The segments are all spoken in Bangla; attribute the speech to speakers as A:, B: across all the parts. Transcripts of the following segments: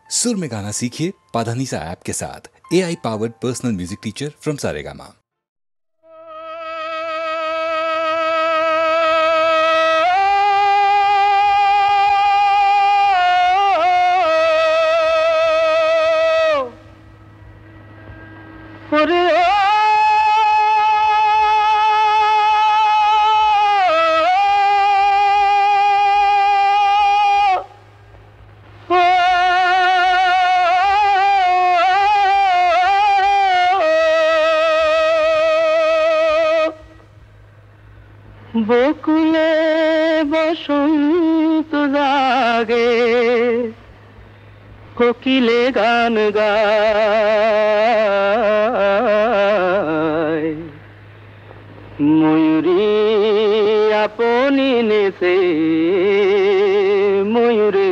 A: सुर में गाना सीखिए पाधानीसा ऐप के साथ। AI powered personal music teacher from Saregama.
B: বকুলে বসন্ত জাগে, কোকিলে গান গায়, ময়ূরী আপনি নেছে ময়ূরে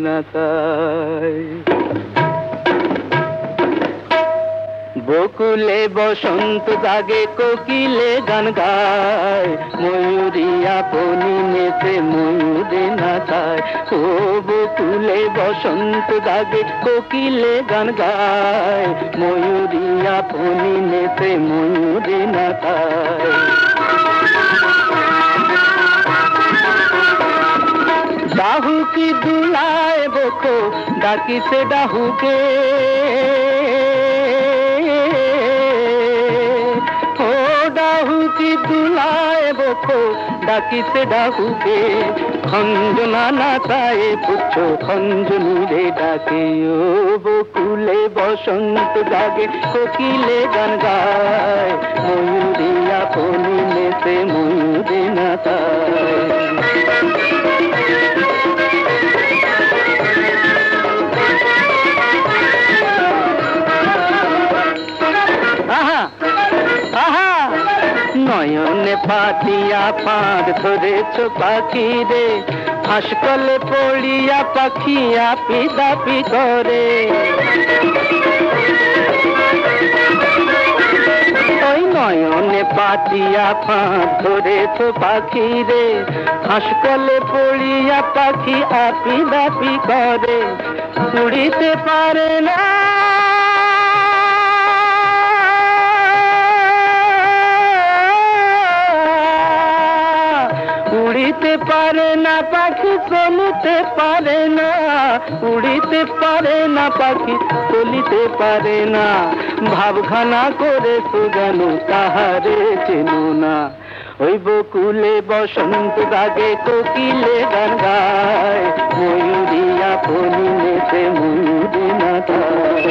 B: নাচায়। বকুলে বসন্ত জাগে, কোকিলে গান গায়, ময়ূরী আপনি নেচে ময়ূরে নাচায়। ও বকুলে বসন্ত জাগে, কোকিলে গান গায়, ময়ূরী আপনি নেচে ময়ূরে নাচায়। ডাহুকি দুলায় বকো ডাকিছে ডাহুকে, ডাহুকি দুলায় বকো ডাকিছে ডাহুকে, খঞ্জনা নাচায় পুচ্ছ খঞ্জনি রে ডাকে। ও বকুলে বসন্ত জাগে, কোকিলে গান গায়, ময়ূরী আপনি নেচে ময়ূরে নাচায়। নয়নে পাতিয়া ফাঁদ ধরেছ পাখি রে, হাসকলে পড়িয়া পাখি আপি দাপি করে। ওই নয়নে পাতিয়া ফাঁদ ধরেছ পাখি রে, হাসকলে পড়িয়া পাখি আপি দাপি করে। উড়িতে পারে না উড়িতে পারে না পাখি, চলিতে পারে না, উড়িতে পারে না পাখি, চলিতে পারে না। ভাবখানা করে সুগান তাহারে চেনো না। ওই বকুলে বসন্ত জাগে, কোকিলে গান গায়, ময়ূরী আপনি নেচে ময়ূরে নাচায়।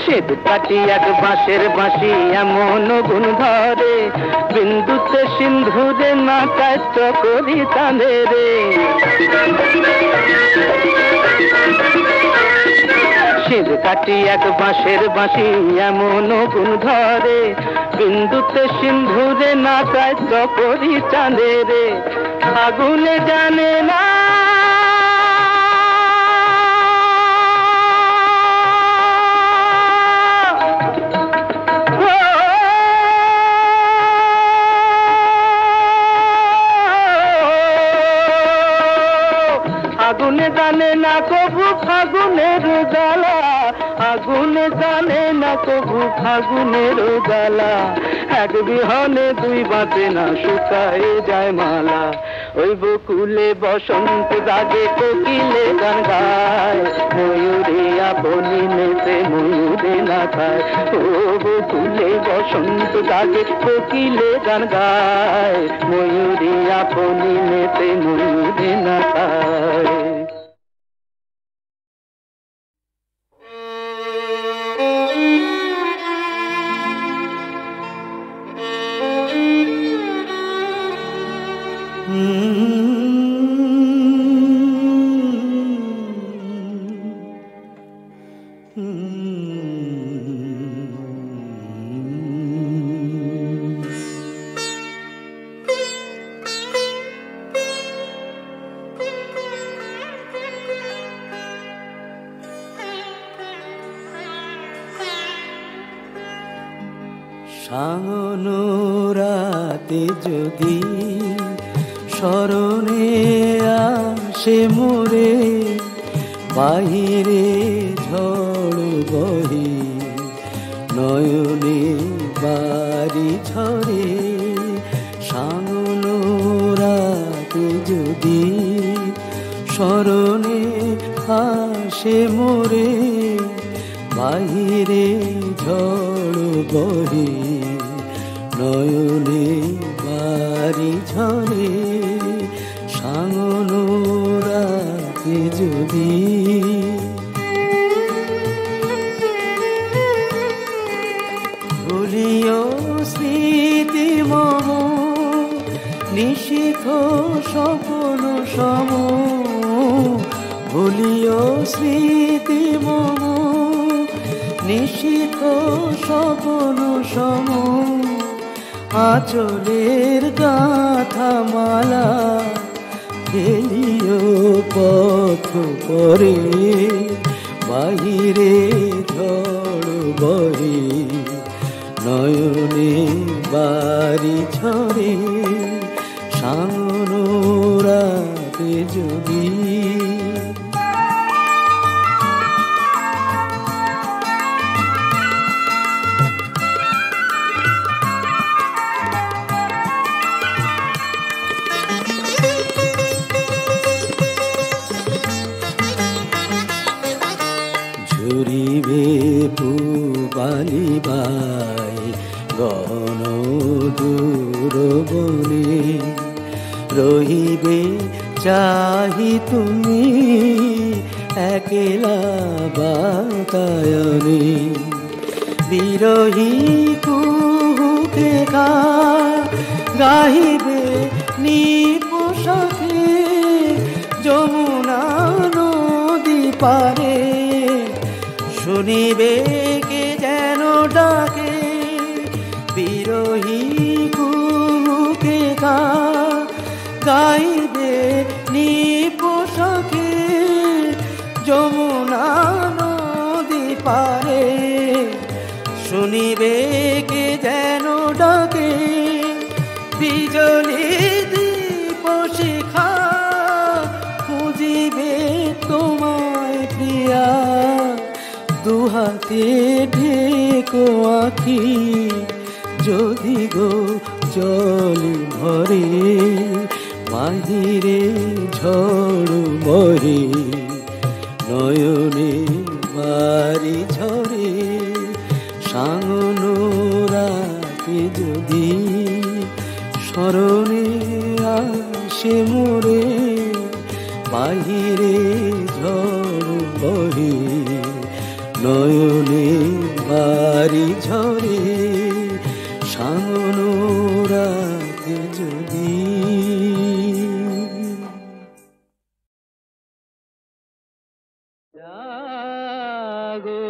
B: শ্বেত কাটি এক বাঁশের বাঁশি এমন গুণ ধরে, বিন্দুতে সিন্ধুরে নাচায় চকরি চাঁদে রে। শ্বেত কাটি এক বাঁশের বাঁশি এমন গুণ ধরে, বিন্দুতে সিন্ধুরে নাচায় চকরি চাঁদে রে। আগুনে জানে না আগুনে জানে না কবু ফাগুনের জ্বালা, আগুনে জানে না কবু ফাগুনের জ্বালা। এক বিহনে দুই বাঁচে না, শুকায় যায় মালা। ওই বকুলে বসন্ত জাগে, কোকিলে গান গায়, ময়ূরী আপনি নেচে ময়ূরে নাচায়। ও বকুলে বসন্ত জাগে, কোকিলে গান গায়, ময়ূরী আপনি নেচে ময়ূরে নাচায়।
C: সাঙ্গনো রাতে যদি স্মরণে আসে মোরে, বাহিরে ঝড় বহে নয়নে বাড়ি ঝরে। সাঙ্গনো রাতে যদি স্মরণে আসে মোরে, বাহিরে ঝড় বহে নয়নে বাড়ি ঝরে। সাঙ্গনো রাতে যদি ভুলিও স্মৃতি মম, নিশিথ স্বপ্ন সম। ভুলিও স্মৃতি মম, নিশিথ স্বপ্ন সম। আঁচলের গাথা মালা ফেলিও পথ পরে, বাহিরে ঝড় বহে নয়নে বাড়ি ঝরে। সাঙ্গনো রাতে যদি ঝরিবে পুবালি বাই গণ দূর বনে, রহিবে চাহি তুমি একলা বাতায়নে। বিরহী কুহুকে গাহিবে নিপোষাকে, যমুনা নদী পারে শুনিবে কে যেন ডাকে। বিরহী কুহুকে গাইবে নিপোষাকে, যমুনা নদী পারে শুনিবে কে যেন ডাকে। বিজলি দীপ শিখা খুঁজিবে তোমায় প্রিয়া, দুহাতে ঢেকো আখি যদি গো জল ভরে। বাহিরে ঝড় বহে নয়নে বাড়ি ঝরে। সাঙ্গনো রাতে যদি স্মরণে আসে মোরে, বাহিরে ঝড় বহে নয়নে বাড়ি ঝরে। সাঙ্গনো রাতে যদি জাগো,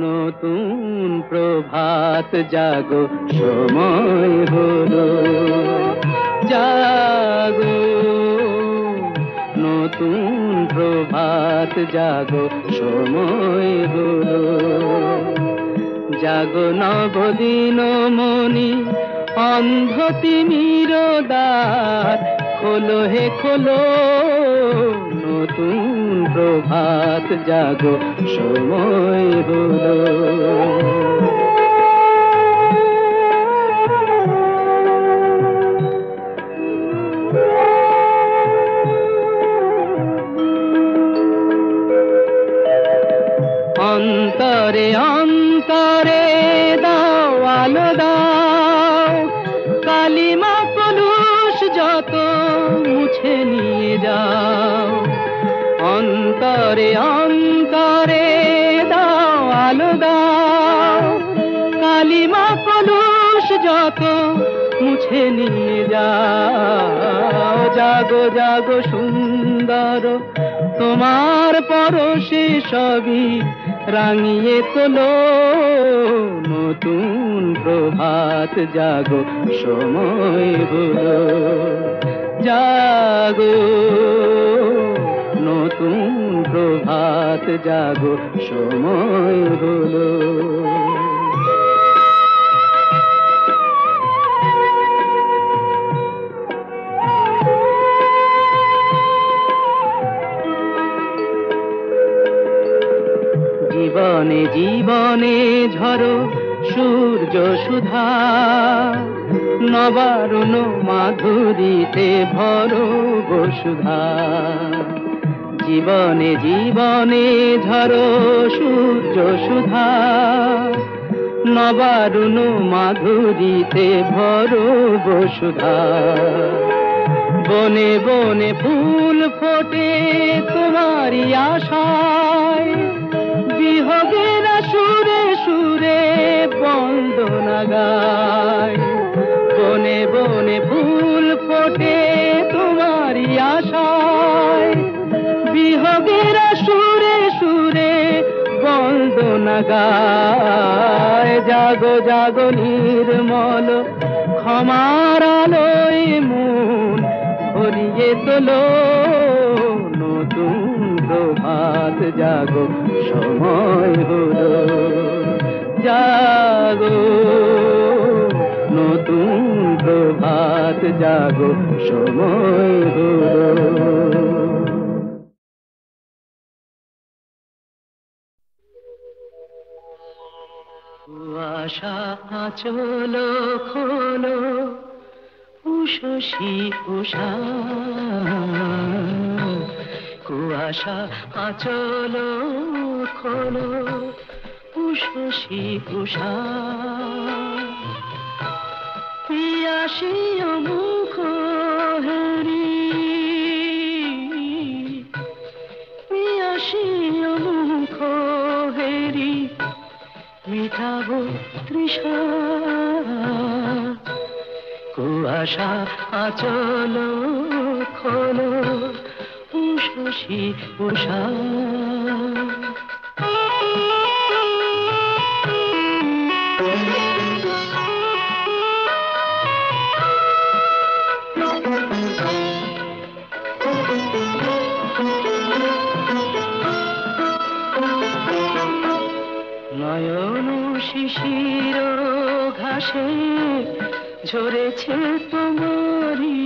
C: নতুন প্রভাত জাগো, সময় হলো। জাগো, নতুন প্রভাত জাগো, সময় হলো। জাগো নবদিন মনি, অন্ধ তিমির দ্বার খোলো হে খোলো। নতুন প্রভাত জাগো, সময় হলো। অন্তরে অন্তরে দাও আলো দাও, কালিমা কলুষ যত মুছে নিয়ে যাও। অন্তরে অন্তরে দাও আলো দাও, কালিমা কলুষ যত মুছে নিয়ে যাও। জাগো জাগো সুন্দর, তোমার পরশে সবই রাঙিয়ে তোলো। নতুন প্রভাত জাগো, সময় হলো। জাগো, নতুন প্রভাত জাগো সময় হলো। জীবনে জীবনে ঝরো সূর্য সুধা, নবারুণ মাধুরীতে ভরো বসুধা। জীবনে জীবনে ঝরো সূর্য সুধা, নবারুণ মাধুরীতে ভরো বসুধা। বনে বনে ফুল ফোটে তোমারই আশায়, বিহগের সুরে সুরে বন্দনা গায়। বনে বনে ফুল ফোটে তোমারই আশায়, বিহগের সুরে সুরে বন্দনা গায়। জাগো জাগো নির্মল ক্ষমার আলোয় মন ভরিয়ে তোলো, নতুন প্রভাত জাগো সময় হলো। জাগো নতুন প্রভাত জাগো সময় হলো। কুয়াশা আঁচল খোলো উষসী উষা, কুয়াশা আঁচল খোলো উষসী উষা। পিয়াসী মুখ হেরি, পিয়াসী মুখ হেরি মিটাবো তৃষা। কুয়াশা আঁচল খোলো উষসী উষা। নয়ন শিশির ঘাসে ঝরেছে তোমারই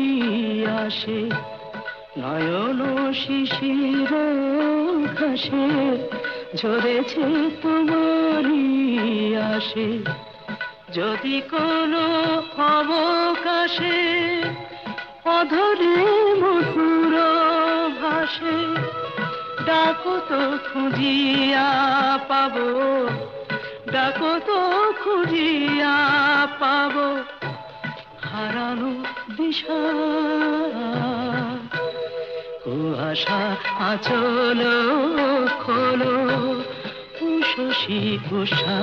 C: আসে, নয়ন শিশির ঘাসে ঝরেছে তোমারই আসে। যদি কোনো অবকাশে অধরে মধুর ভাসে, ডাকো তো খুঁজিয়া পাবো, ডাকো তো খুঁজিয়া পাবো হারানো দিশা। কুয়াশা আঁচল খোলো উষসী উষা।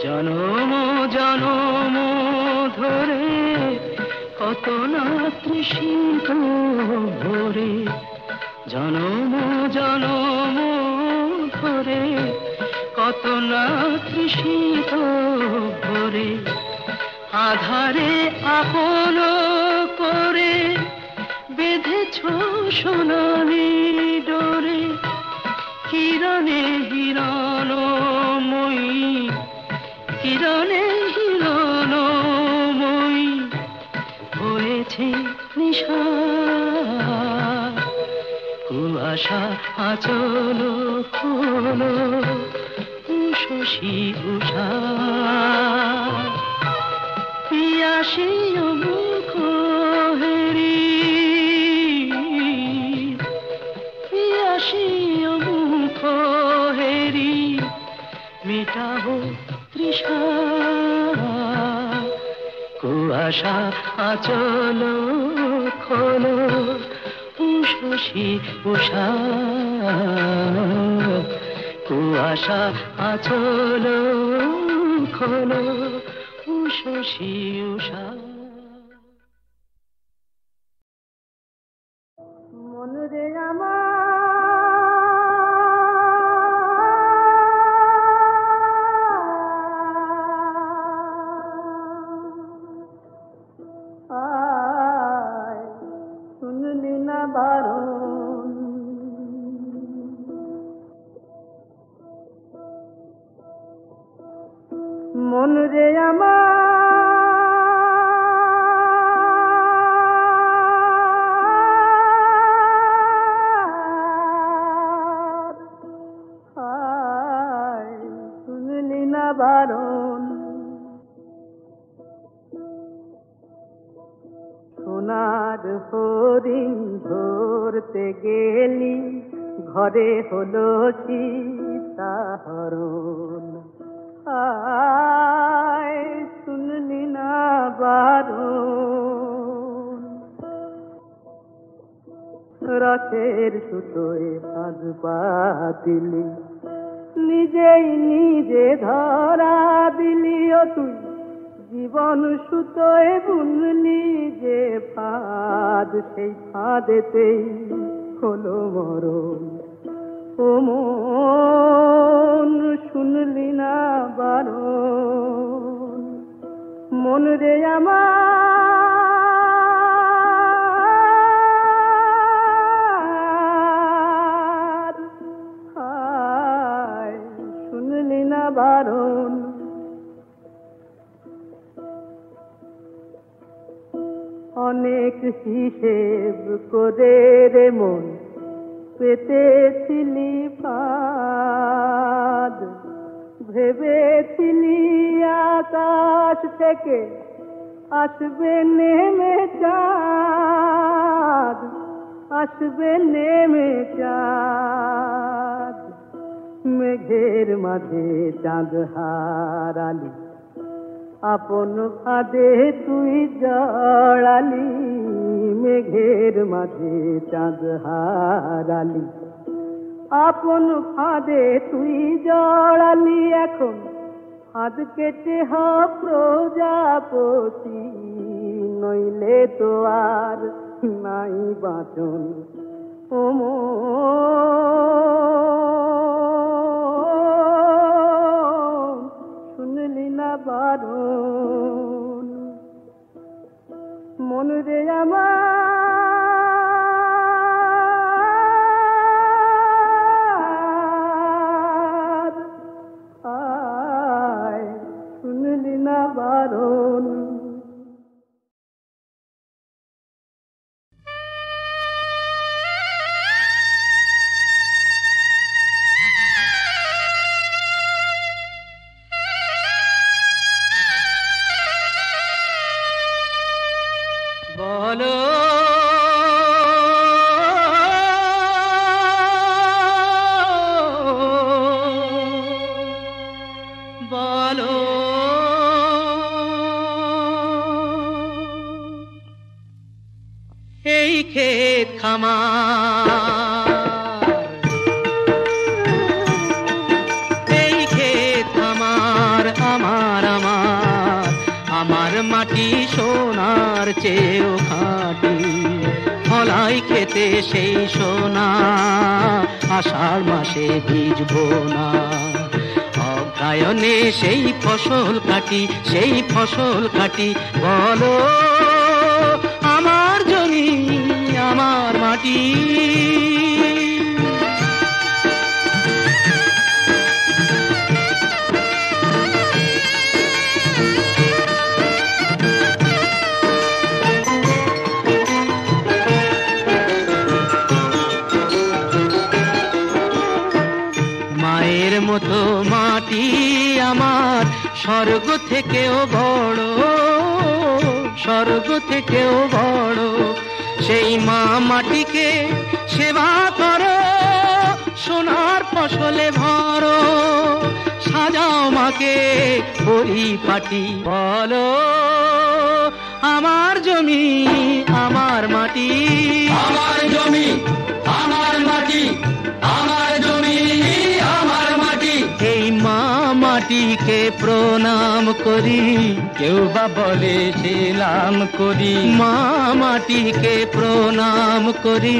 C: জনম জনম ধরে কত না তৃষিত ভরে, জনম জনম ধরে কত না তৃষিত ভরে। আধারে আপন করে বেঁধেছ সোনালি ডোরে, কিরণে হিরণময়ী, কিরণে হিরণময়ী হয়েছে নিশা। কুয়াশা আঁচল খোলো উষসী উষা। পিয়াসী মুখ হেরি, পিয়াসী মুখ হেরি মিটাবো তৃষা। কুয়াশা আঁচল খোলো উষসী উষা। কুয়াশা আঁচল খোলো উষসী উষা
B: মন রে আমার শুনলি না বারণ মন রে আমার শুনলি না বারণ সোনার হরিণ ধরতে গেলি ঘরে হলো সীতাহরণ শুনলি না বারণ রথের সুতোয় সাজ পাতিলি নিজেই নিজে ধরা দিলি ও তুই জীবন সুতোয় বুনলি যে ফাঁদ সেই ফাঁদেতেই হলো মরণ ও মন শুনলি না বারণ মন রে আমার শুনলি না বারণ অনেক হিসেব করে রে মন পেতেছিলি ফাঁদ ভেবেছিলি আকাশ থেকে আসবে নেমে চাঁদ আসবে নেমে চাঁদ মেঘের মাঝে চাঁদ হারালি আপন ফাঁদে তুই জড়ালি মেঘের মাঝে চাঁদ হারালি আপন ফাঁদে তুই জড়ালি এখন ফাঁদ কেটে হ প্রজাপতি নইলে তো আর নাই বাঁচন ও শুনলি না বারণ মন রে আমার শুনলি না বারণ
C: বলো বলো এই ক্ষেত খামার এই ক্ষেত খামার আমার আমার আমার মাটি সোনার চেয়েও খাঁটি ফলাই খেতে সেই সোনা আষাঢ় মাসে ভিজবো না অগ্রায়ণে সেই ফসল কাটি বলো আমার জমি আমার মাটি মায়ের মতো মাটি আমার স্বর্গ থেকেও বড় সেই মা মাটিকে সেবা করো সোনার ফসলে ভরো সাজাও মাকে পরিপাটি বলো আমার জমি আমার মাটি আমার জমি আমার মাটি আমার জমি আমার মাটি এই মা মাটি মাটিকে প্রণাম করি, কেউ বা বলে সেলাম করি। মা মাটিকে প্রণাম করি,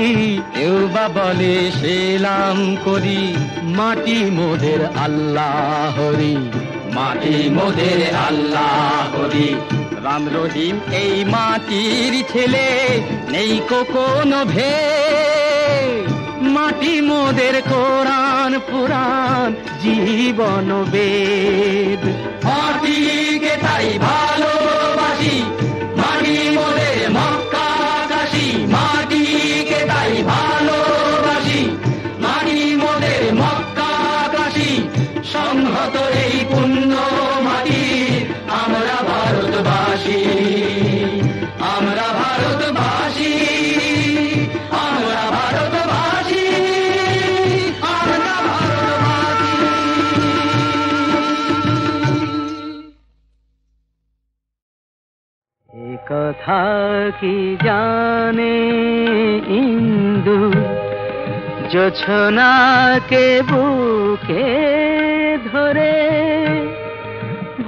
C: কেউ বা বলে সেলাম করি। মাটি মোদের আল্লাহরি, মাটি মোদের আল্লাহরি। রাম রহিম এই মাটির ছেলে, নেই কোনো ভেদ। মাটি মোদের কোরআন পুরাণ জীবন বেদ। মাটিকে তাই ভালোবাসি, মাটি মোদের মক্কা কাশী। মাটিকে তাই ভালোবাসি, মাটি মোদের মক্কা কাশী। সংহত এই পুণ্য মাটি, আমরা ভারতবাসী, আমরা ভারতবাসী, আমরা ভারতবাসী, আমরা ভারতবাসী। এ কথা কি জানে ইন্দু, জোছনাকে বুকে ধরে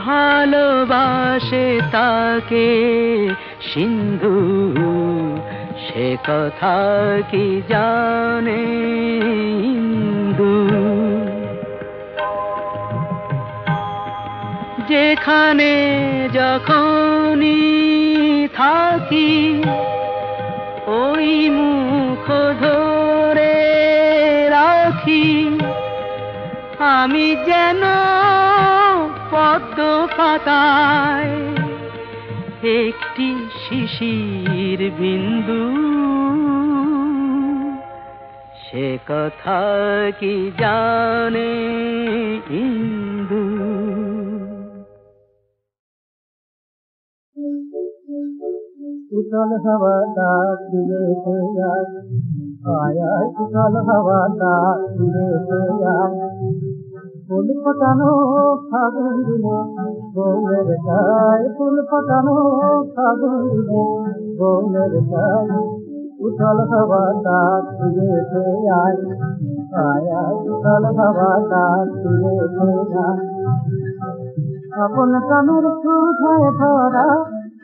C: ভালোবাসে তাকে সিন্ধু। সে কথা কি জানে ইন্দু। যেখানে যখনই থাকি, ওই মুখ ধরে রাখি আমি যেন পদ্ম পাতায় একটি শিশির বিন্দু। সে কথা কি জানে ইন্দু।
D: उछल हवा का दिए से यार आया, उछल हवा का दिए से यार। फूल फटानो फागुन दिने गोमेर गाय, फूल फटानो फागुन दिने गोमेर गाय। उछल हवा का दिए से यार आया, उछल हवा का दिए से यार। अपन कानूर सुधाए भरा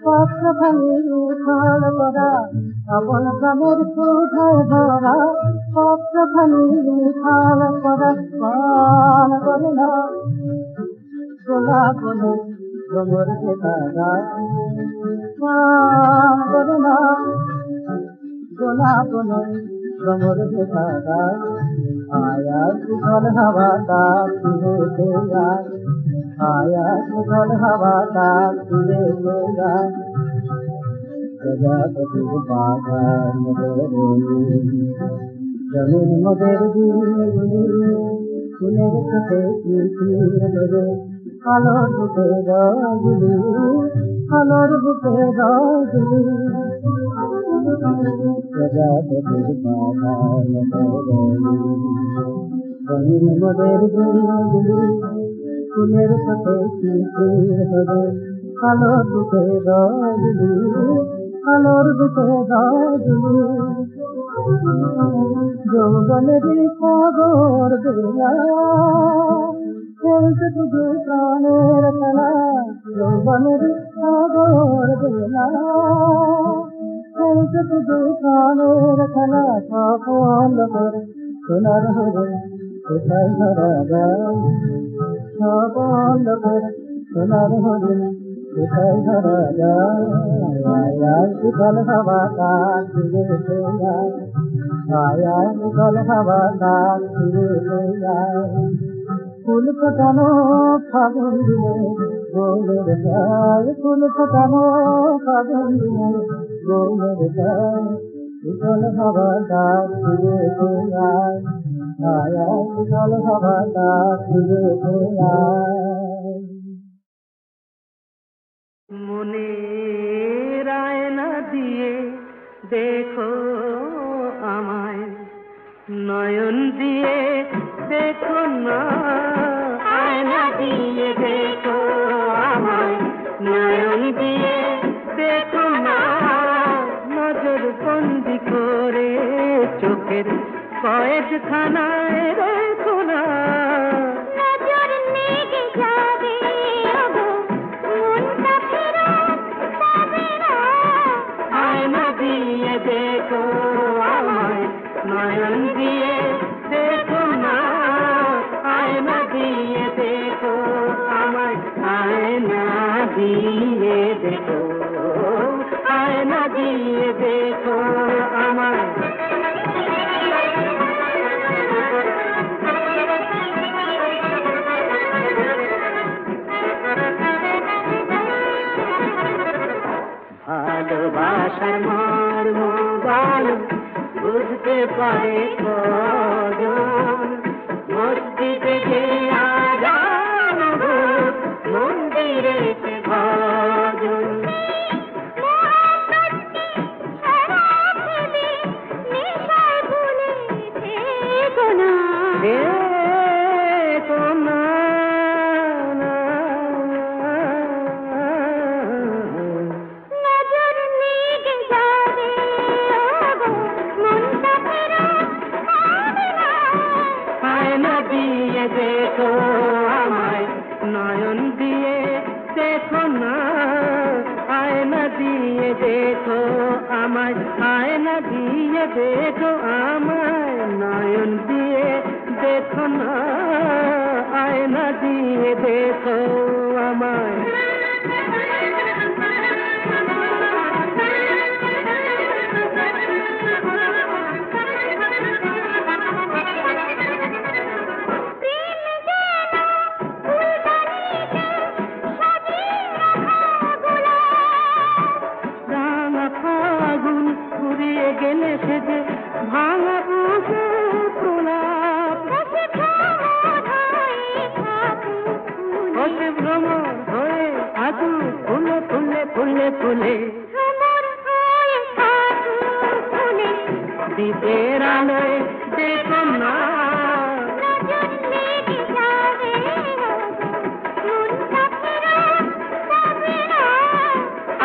D: পাত্র খালি উঠাল করা, আপন প্রাণের সুধায় ভরা পাত্র খালি উঠাল করা। পান করে না গোলাপ বলে ডোমর দেখা যায়, পান করে না গোলাপ বলে ডোমর দেখা যায়। আয়া সুখল হাওয়া তা ফিরে যায়, आया सुखल हवा का फिरे गया। प्रजापति बाजार जमीन मदेर फुलेर चोखे मेरे आलोर बुके रजली, आलोर बुके रजली। प्रजापति बाजार जमीन मदेर ফুলের সাথে আলোর বুকে রজলি, আলোর বুকে রজলি। যৌবনের সাগর বেলা খেলছে শুধু প্রাণের খেলা। যৌবনের সাগর বেলা খেলছে শুধু প্রাণের খেলা। সফল করে সোনার হরে কোথায় ধরা যায়, বন্ধ করে সোনার হরিণ কোথায় ধরা যায়। উঠল হাওয়া কাজ ফিরে যায়, আয়া উঠল হাওয়া কাজ ফিরে যায়। ফুল ফোটানো ফাগুন দিনে গোলের যায়, ফুল ফোটানো ফাগুন দিনে গোলের যায়। উঠল হাওয়া কাজ ফিরে যায়, आया उछल हवा का फिरे गया।
C: মনে রায়না দিয়ে দেখো আমায়, নয়ন দিয়ে দেখো না। আয়না দিয়ে দেখো আমায়, নয়ন দিয়ে দেখো না। নজর বন্দি করে চোখের কয়েদ খানায় রেখো না। নজর লেগে যাবে দিয়ে দেখো আমায় ভালোবাসার মর্ম বলো বুঝতে পারে কজন মসজিদে যে আজান মন্দিরে ভজন দেখো আমায় নয়ন দিয়ে দেখো না আয়না দিয়ে দেখো আমায় আয়না দিয়ে দেখো আমায় নয়ন দিয়ে দেখো না আয়না দিয়ে দেখো আমায় গেলে সেজে ভাঙা ভ্রমণ হয়ে আজু ফুলে ফুলে ফুলে ফুলে দ্বীপের আলোয় দেখো না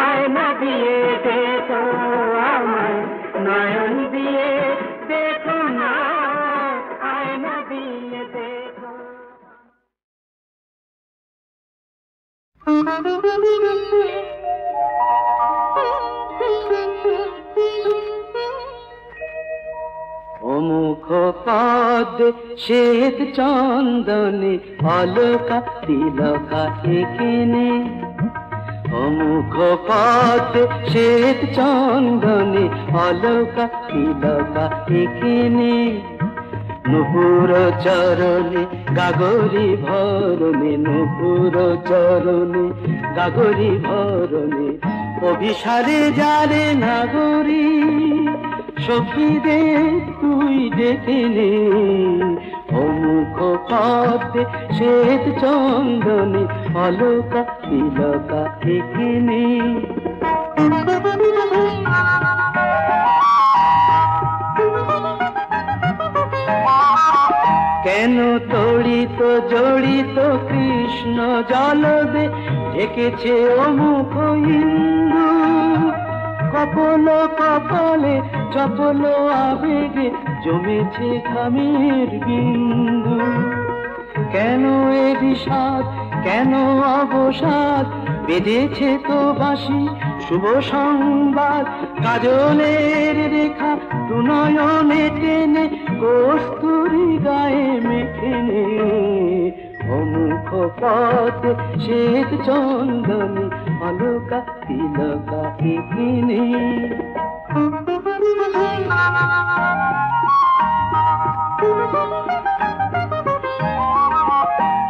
C: আয়না দিয়ে দেখো আমায় নয়ন দিয়ে দেখো না আয়না দিয়ে দেখো অমুখ পদ শ্বেত চন্দনে অলকা তিলকা এখানে অমুখ পদ শ্বেত চন্দনে অলকা তিলকা এখানে নুপুর চরণে গাগরি ভরণে নুপুর চরণে গাগরি ভরণে অভিসারে যারে নাগরী সখীরে তুই ডেকে নে অমুখ পদে শ্বেত চন্দনে অলকা তিলকা এখানে কেন তড়িত জড়িত কৃষ্ণ জলবে ঢেকেছে অমুখ ইন্দু কপল কপালে চপল আবেগে জমেছে ঘামের বিন্দু কেন এ বিষাদ কেন অবসাদ বেঁধেছে তো বাঁশি শুভ সংবাদ কাজলের রেখা দুনয়নে টেনে কস্তুরী গায়ে মেখে নে অমুখ পথে শ্বেত চন্দনে অলকা তিলকা এখানে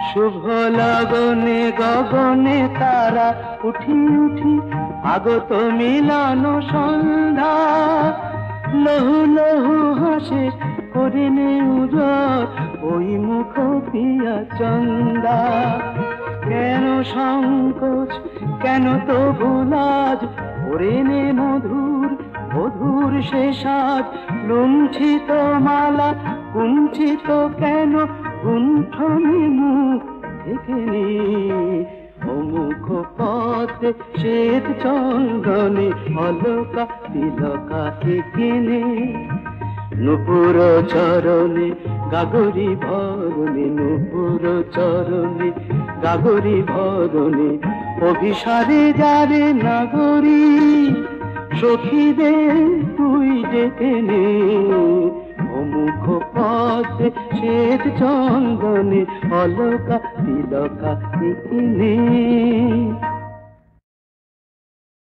C: শুভ লগনে গগনে তারা উঠি উঠি আগত মিলন সন্ধ্যা লহু লহু হাসে করে নে উদর ওই মুখ পিয়া চন্দা কেন সংকোচ কেন তো ভুলাজ করে নে মধুর মধুর সে সাজ লুণ্ঠিত মালা কুঞ্চিত কেন গুণ্ঠনে মুখ থেকে নে অমুখ পথে শ্বেত চন্দনে অলকা তিলকা এখানে নুপুর চরণে গাগরি ভরণে নুপুর চরণে গাগরি ভরণে অভিসারে যারে নাগরী সখীদের তুই ডেকে নে অমুখ পথে শ্বেত চন্দনে অলকা তিলকা এখানে